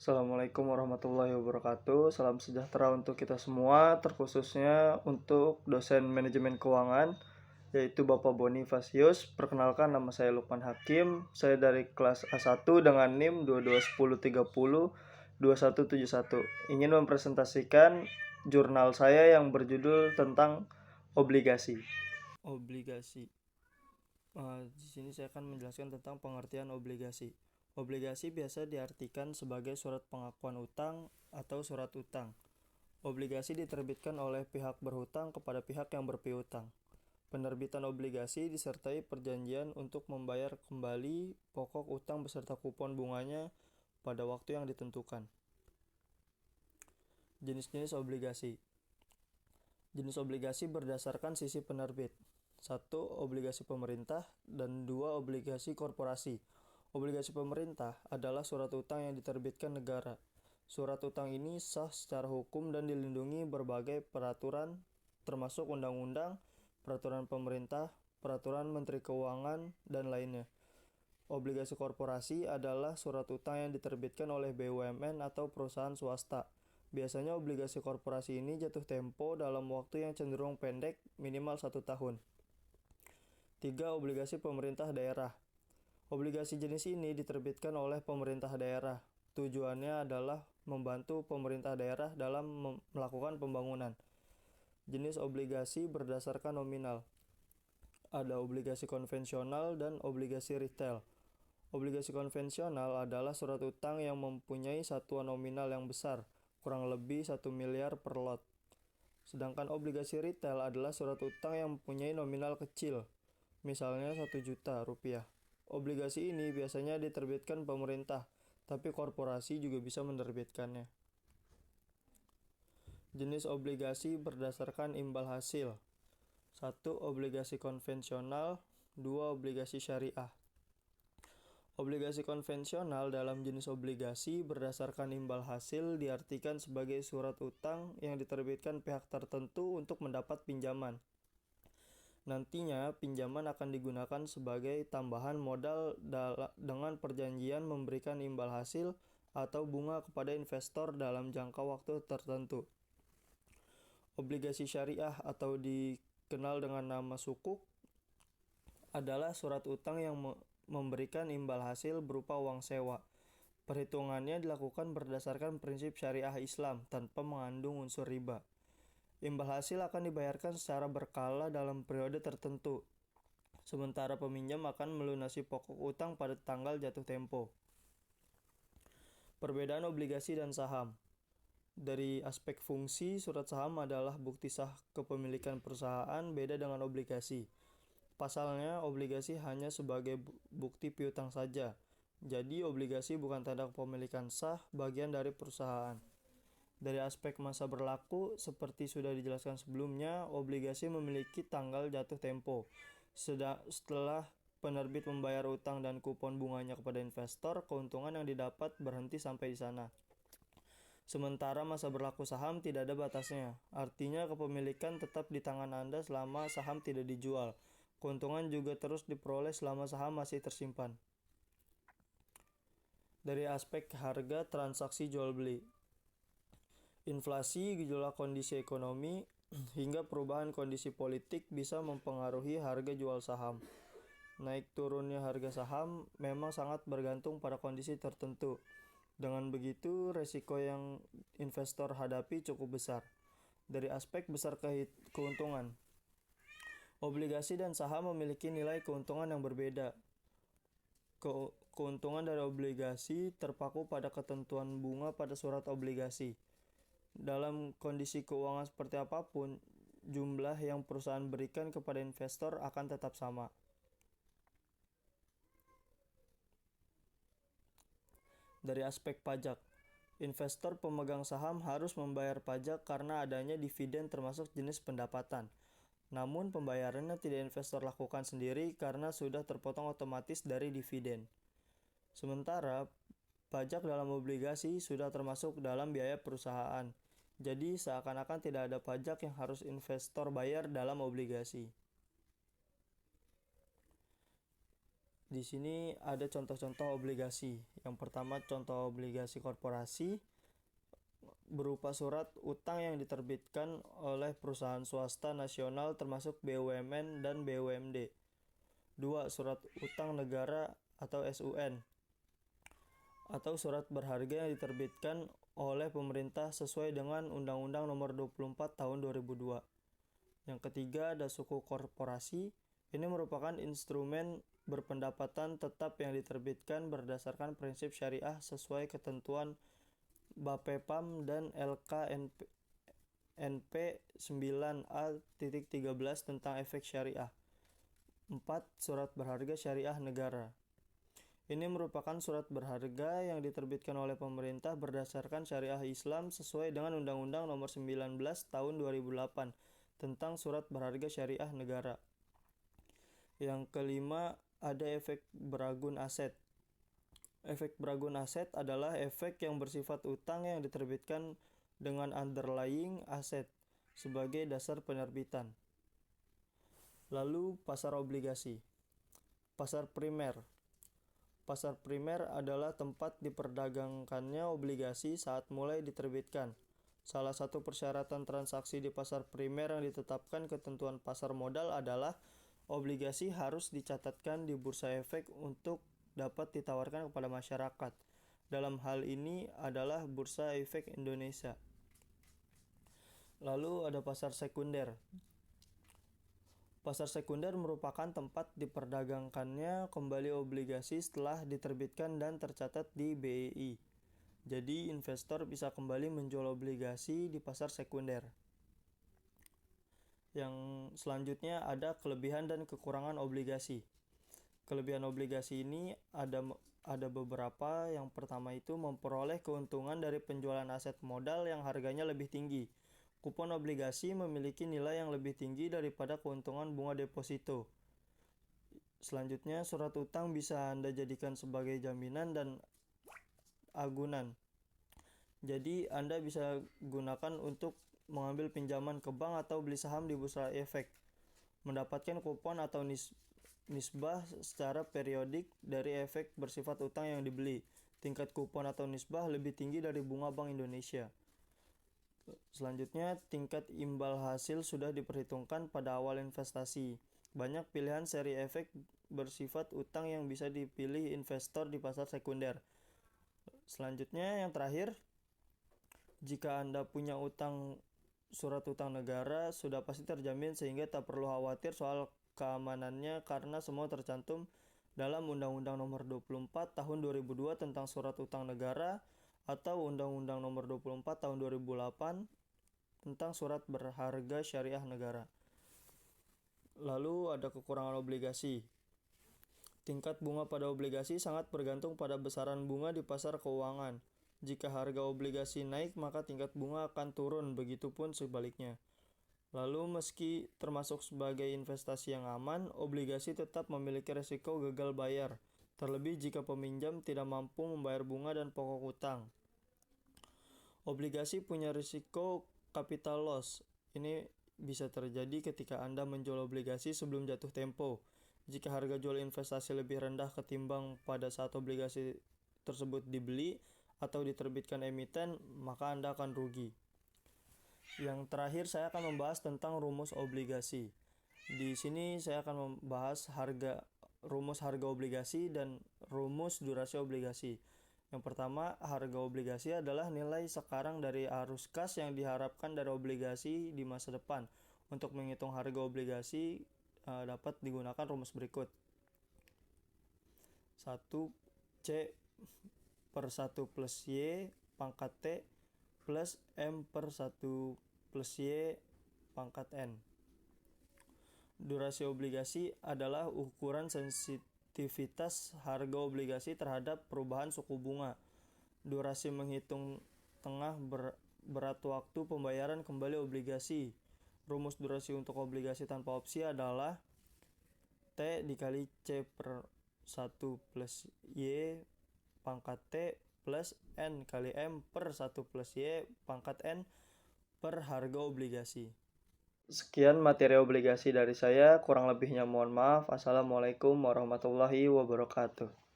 Assalamualaikum warahmatullahi wabarakatuh. Salam sejahtera untuk kita semua, terkhususnya untuk dosen manajemen keuangan, yaitu Bapak Bonifasius. Perkenalkan, nama saya Lukman Hakim. Saya dari kelas A1 dengan NIM 2210302171. Ingin mempresentasikan jurnal saya yang berjudul tentang obligasi. Obligasi. Di sini saya akan menjelaskan tentang pengertian obligasi. Obligasi biasa diartikan sebagai surat pengakuan utang atau surat utang. Obligasi diterbitkan oleh pihak berhutang kepada pihak yang berpiutang. Penerbitan obligasi disertai perjanjian untuk membayar kembali pokok utang beserta kupon bunganya pada waktu yang ditentukan. Jenis-jenis obligasi. Jenis obligasi berdasarkan sisi penerbit. 1. Obligasi pemerintah dan 2. Obligasi korporasi. Obligasi pemerintah adalah surat utang yang diterbitkan negara. Surat utang ini sah secara hukum dan dilindungi berbagai peraturan, termasuk undang-undang, peraturan pemerintah, peraturan Menteri Keuangan, dan lainnya. Obligasi korporasi adalah surat utang yang diterbitkan oleh BUMN atau perusahaan swasta. Biasanya obligasi korporasi ini jatuh tempo dalam waktu yang cenderung pendek, minimal 1 tahun. 3. Obligasi pemerintah daerah. Obligasi jenis ini diterbitkan oleh pemerintah daerah. Tujuannya adalah membantu pemerintah daerah dalam melakukan pembangunan. Jenis obligasi berdasarkan nominal. Ada obligasi konvensional dan obligasi retail. Obligasi konvensional adalah surat utang yang mempunyai satuan nominal yang besar, kurang lebih 1 miliar per lot. Sedangkan obligasi retail adalah surat utang yang mempunyai nominal kecil, misalnya 1 juta rupiah. Obligasi ini biasanya diterbitkan pemerintah, tapi korporasi juga bisa menerbitkannya. Jenis obligasi berdasarkan imbal hasil. 1. Obligasi konvensional. 2. Obligasi syariah. Obligasi konvensional dalam jenis obligasi berdasarkan imbal hasil diartikan sebagai surat utang yang diterbitkan pihak tertentu untuk mendapat pinjaman. Nantinya, pinjaman akan digunakan sebagai tambahan modal dengan perjanjian memberikan imbal hasil atau bunga kepada investor dalam jangka waktu tertentu. Obligasi syariah atau dikenal dengan nama sukuk adalah surat utang yang memberikan imbal hasil berupa uang sewa. Perhitungannya dilakukan berdasarkan prinsip syariah Islam tanpa mengandung unsur riba. Imbal hasil akan dibayarkan secara berkala dalam periode tertentu, sementara peminjam akan melunasi pokok utang pada tanggal jatuh tempo. Perbedaan obligasi dan saham. Dari aspek fungsi, surat saham adalah bukti sah kepemilikan perusahaan, beda dengan obligasi. Pasalnya, obligasi hanya sebagai bukti piutang saja. Jadi, obligasi bukan tanda kepemilikan sah bagian dari perusahaan. Dari aspek masa berlaku, seperti sudah dijelaskan sebelumnya, obligasi memiliki tanggal jatuh tempo. Setelah penerbit membayar utang dan kupon bunganya kepada investor, keuntungan yang didapat berhenti sampai di sana. Sementara masa berlaku saham tidak ada batasnya, artinya kepemilikan tetap di tangan Anda selama saham tidak dijual. Keuntungan juga terus diperoleh selama saham masih tersimpan. Dari aspek harga transaksi jual beli. Inflasi, gejolak kondisi ekonomi, hingga perubahan kondisi politik bisa mempengaruhi harga jual saham. Naik turunnya harga saham memang sangat bergantung pada kondisi tertentu. Dengan begitu, resiko yang investor hadapi cukup besar. Dari aspek besar keuntungan, obligasi dan saham memiliki nilai keuntungan yang berbeda. Keuntungan dari obligasi terpaku pada ketentuan bunga pada surat obligasi. Dalam kondisi keuangan seperti apapun, jumlah yang perusahaan berikan kepada investor akan tetap sama. Dari aspek pajak, investor pemegang saham harus membayar pajak karena adanya dividen termasuk jenis pendapatan. Namun pembayarannya tidak investor lakukan sendiri karena sudah terpotong otomatis dari dividen. Sementara pajak dalam obligasi sudah termasuk dalam biaya perusahaan. Jadi seakan-akan tidak ada pajak yang harus investor bayar dalam obligasi. Di sini ada contoh-contoh obligasi. Yang pertama, contoh obligasi korporasi berupa surat utang yang diterbitkan oleh perusahaan swasta nasional termasuk BUMN dan BUMD. 2. Surat utang negara atau SUN atau surat berharga yang diterbitkan oleh pemerintah sesuai dengan Undang-Undang Nomor 24 Tahun 2002. Yang ketiga ada suku korporasi. Ini merupakan instrumen berpendapatan tetap yang diterbitkan berdasarkan prinsip syariah sesuai ketentuan Bapepam dan LKNP 9A.13 tentang efek syariah. 4. Surat berharga syariah negara. Ini merupakan surat berharga yang diterbitkan oleh pemerintah berdasarkan syariah Islam sesuai dengan Undang-Undang Nomor 19 Tahun 2008 tentang surat berharga syariah negara. Yang kelima ada efek beragun aset. Efek beragun aset adalah efek yang bersifat utang yang diterbitkan dengan underlying aset sebagai dasar penerbitan. Lalu pasar obligasi. Pasar primer. Pasar primer adalah tempat diperdagangkannya obligasi saat mulai diterbitkan. Salah satu persyaratan transaksi di pasar primer yang ditetapkan ketentuan pasar modal adalah obligasi harus dicatatkan di Bursa Efek untuk dapat ditawarkan kepada masyarakat. Dalam hal ini adalah Bursa Efek Indonesia. Lalu ada pasar sekunder. Pasar sekunder merupakan tempat diperdagangkannya kembali obligasi setelah diterbitkan dan tercatat di BEI. Jadi investor bisa kembali menjual obligasi di pasar sekunder. Yang selanjutnya ada kelebihan dan kekurangan obligasi. Kelebihan obligasi ini ada beberapa. Yang pertama itu memperoleh keuntungan dari penjualan aset modal yang harganya lebih tinggi. Kupon obligasi memiliki nilai yang lebih tinggi daripada keuntungan bunga deposito. Selanjutnya, surat utang bisa Anda jadikan sebagai jaminan dan agunan. Jadi, Anda bisa gunakan untuk mengambil pinjaman ke bank atau beli saham di Bursa Efek. Mendapatkan kupon atau nisbah secara periodik dari efek bersifat utang yang dibeli. Tingkat kupon atau nisbah lebih tinggi dari bunga Bank Indonesia. Selanjutnya, tingkat imbal hasil sudah diperhitungkan pada awal investasi. Banyak pilihan seri efek bersifat utang yang bisa dipilih investor di pasar sekunder. Selanjutnya, yang terakhir, jika Anda punya surat utang negara, sudah pasti terjamin sehingga tak perlu khawatir soal keamanannya karena semua tercantum dalam Undang-Undang Nomor 24 Tahun 2002 tentang surat utang negara atau Undang-Undang Nomor 24 Tahun 2008 tentang surat berharga syariah negara. Lalu ada kekurangan obligasi. Tingkat bunga pada obligasi sangat bergantung pada besaran bunga di pasar keuangan. Jika harga obligasi naik, maka tingkat bunga akan turun, begitupun sebaliknya. Lalu meski termasuk sebagai investasi yang aman, obligasi tetap memiliki risiko gagal bayar, terlebih jika peminjam tidak mampu membayar bunga dan pokok utang. Obligasi punya risiko capital loss. Ini bisa terjadi ketika Anda menjual obligasi sebelum jatuh tempo. Jika harga jual investasi lebih rendah ketimbang pada saat obligasi tersebut dibeli atau diterbitkan emiten, maka Anda akan rugi. Yang terakhir saya akan membahas tentang rumus obligasi. Di sini saya akan membahas rumus harga obligasi dan rumus durasi obligasi. Yang pertama, harga obligasi adalah nilai sekarang dari arus kas yang diharapkan dari obligasi di masa depan. Untuk menghitung harga obligasi dapat digunakan rumus berikut. 1 C per 1 plus Y pangkat T plus M per 1 plus Y pangkat N. Durasi obligasi adalah ukuran sensitivitas harga obligasi terhadap perubahan suku bunga. Durasi menghitung tengah berat waktu pembayaran kembali obligasi. Rumus durasi untuk obligasi tanpa opsi adalah T dikali C per 1 plus Y pangkat T plus N kali M per 1 plus Y pangkat N per harga obligasi. Sekian materi obligasi dari saya, kurang lebihnya mohon maaf. Assalamualaikum warahmatullahi wabarakatuh.